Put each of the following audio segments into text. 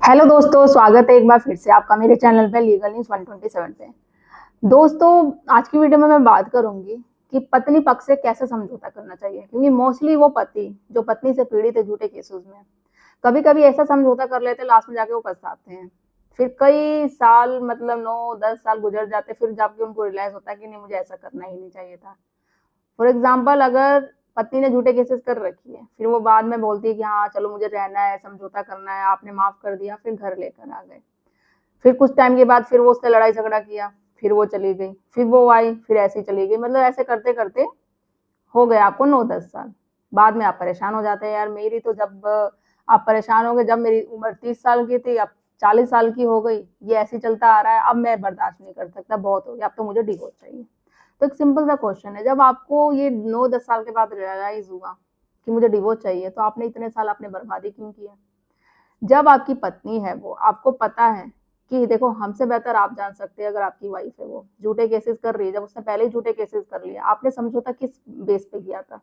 Hello दोस्तों, स्वागत है एक बार फिर से आपका मेरे चैनल पे लीगल न्यूज 127 पे। दोस्तों, आज की वीडियो में मैं बात करूंगी कि पत्नी पक्ष से कैसे समझौता करना चाहिए, क्योंकि मोस्टली वो पति जो पत्नी से पीड़ित है झूठे केसेस में कभी कभी ऐसा समझौता कर लेते हैं, लास्ट में जाके वो पछताते हैं। फिर कई साल मतलब 9-10 साल गुजर जाते, फिर जाके उनको रियलाइज होता है कि नहीं, मुझे ऐसा करना ही नहीं चाहिए था। फॉर एग्जाम्पल, अगर पत्नी ने झूठे केसेस कर रखी है, फिर वो बाद में बोलती है कि हाँ चलो मुझे रहना है, समझौता करना है, आपने माफ कर दिया, फिर घर लेकर आ गए। फिर कुछ टाइम के बाद फिर वो उससे लड़ाई झगड़ा किया, फिर वो चली गई, फिर वो आई, फिर ऐसे ही चली गई। मतलब ऐसे करते करते हो गए आपको 9-10 साल। बाद में आप परेशान हो जाते हैं, यार मेरी तो जब आप परेशान हो गए जब मेरी उम्र 30 साल की थी, अब 40 साल की हो गई, ये ऐसे चलता आ रहा है, अब मैं बर्दाश्त नहीं कर सकता, बहुत हो गया, अब तो मुझे डिवोर्स चाहिए। तो एक सिंपल सा क्वेश्चन है, जब आपको ये 9-10 साल के बाद रियलाइज हुआ कि मुझे डिवोर्स चाहिए, तो आपने इतने साल आपने बर्बादी क्यों किया? जब आपकी पत्नी है, वो आपको पता है कि देखो हमसे बेहतर आप जान सकते हैं, अगर आपकी वाइफ है वो झूठे केसेस कर रही है, जब उसने पहले ही झूठे केसेस कर लिए, आपने समझौता किस बेस पे किया था?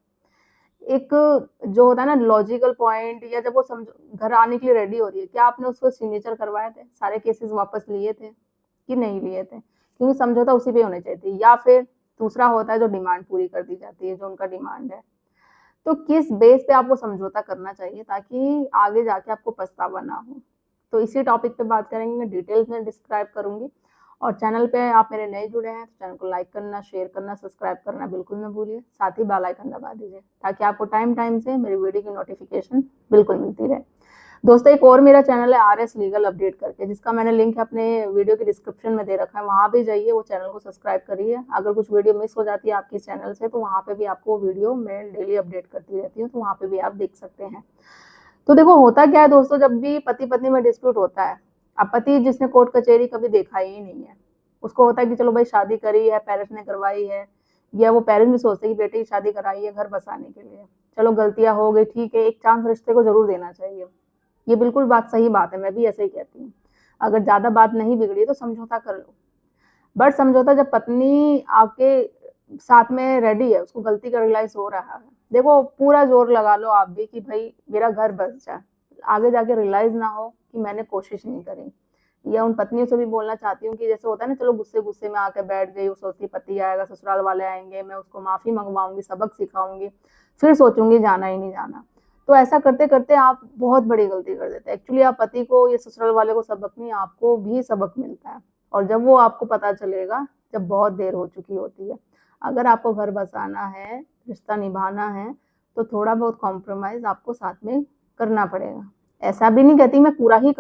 एक जो होता है ना लॉजिकल पॉइंट, या जब वो समझ घर आने के लिए रेडी हो रही है, क्या आपने उसको सिग्नेचर करवाए थे, सारे केसेस वापस लिए थे कि नहीं लिए थे? क्योंकि समझौता उसी पे होने चाहिए थे। या फिर दूसरा होता है जो डिमांड पूरी कर दी जाती है, जो उनका डिमांड है, तो किस बेस पे आपको समझौता करना चाहिए ताकि आगे जाके आपको पछतावा ना हो? तो इसी टॉपिक पे बात करेंगे, मैं डिटेल्स में डिस्क्राइब करूंगी। और चैनल पे आप मेरे नए जुड़े हैं तो चैनल को लाइक करना, शेयर करना, सब्सक्राइब करना बिल्कुल ना भूलिए। साथ ही बेल आइकन दबा दीजिए ताकि आपको टाइम टाइम से मेरी वीडियो की नोटिफिकेशन बिल्कुल मिलती रहे। दोस्तों, एक और मेरा चैनल है RS लीगल अपडेट करके, जिसका मैंने लिंक अपने वीडियो के डिस्क्रिप्शन में दे रखा है, वहां भी जाइए, वो चैनल को सब्सक्राइब करिए। अगर कुछ वीडियो मिस हो जाती है आपकी चैनल से, तो वहां पे भी आपको वीडियो मैं डेली अपडेट करती रहती हूँ, तो वहां पे भी आप देख सकते हैं। तो देखो होता क्या है दोस्तों, जब भी पति पत्नी में डिस्प्यूट होता है, अब पति जिसने कोर्ट कचहरी कभी देखा ही नहीं है, उसको होता है कि चलो भाई शादी करी है, पेरेंट्स ने करवाई है, या वो पेरेंट्स भी सोचते हैं कि बेटे की शादी कराई है घर बसाने के लिए, चलो गलतियां हो गई, ठीक है, एक चांस रिश्ते को जरूर देना चाहिए। ये बिल्कुल बात सही बात है, मैं भी ऐसे ही कहती हूँ। अगर ज्यादा बात नहीं बिगड़ी तो समझौता कर लो। बट समझौता जब पत्नी आपके साथ में रेडी है, उसको गलती का रियलाइज हो रहा है, देखो पूरा जोर लगा लो आप भी कि भाई मेरा घर बस जाए, आगे जाके रियलाइज ना हो कि मैंने कोशिश नहीं करी। या उन पत्नियों से भी बोलना चाहती हूँ कि जैसे होता है ना, चलो गुस्से गुस्से में आके बैठ गई, वो सोचती पति आएगा, ससुराल वाले आएंगे, मैं उसको माफी मंगवाऊंगी, सबक सिखाऊंगी, फिर सोचूंगी जाना ही नहीं जाना। तो ऐसा करते करते आप बहुत बड़ी गलती कर देते हैं। एक्चुअली आप पति को या ससुराल वाले को सबक नहीं, आपको भी सबक मिलता है। और जब वो आपको पता चलेगा, जब बहुत देर हो चुकी होती है। अगर आपको घर बसाना है, रिश्ता निभाना है, तो थोड़ा बहुत कॉम्प्रोमाइज आपको साथ में करना पड़ेगा। ऐसा भी नहीं कहती मैं पूरा ही करूँ,